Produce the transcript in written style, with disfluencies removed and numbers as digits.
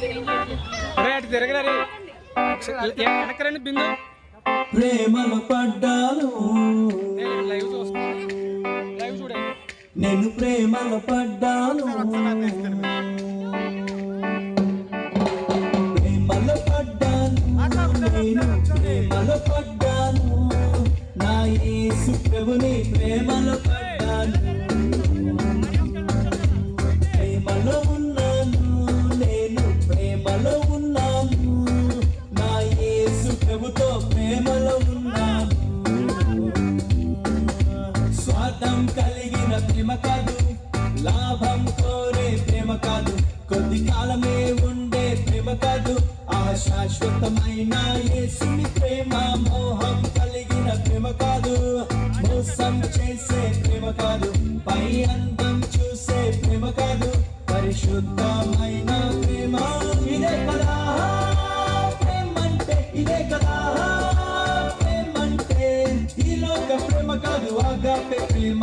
అటు తిరగరా వెనకరండి బిందు ప్రేమలో పడ్డాను లైవ్ చూడండి నేను ప్రేమలో పడ్డాను ప్రేమలో పడ్డాను నేను ప్రేమలో పడ్డాను నా యేసు ప్రభుని ప్రేమలో పడ్డాను ప్రేమలో ఉన్నాను నేను ప్రేమలో ఉన్నాను నా యేసు ప్రభుతో ప్రేమలో ఉన్నాను స్వార్థం కలిగిన ప్రేమ కాదు లాభం కోరే ప్రేమ కాదు కొద్ది కాలమే ఉండే ప్రేమ కాదు ఆ శాశ్వతమైన యేసుని ప్రేమ మోహం కలిగిన ప్రేమ కాదు మోసం చేసే ప్రేమ కాదు పై అందం చూసే ప్రేమ కాదు పరిశుద్ధమైన ప్రేమ ఇదే కదా ప్రేమంటే ఇదే కదా ప్రేమంటే ఈ లోక ప్రేమ కాదు ఆగాపే ప్రేమ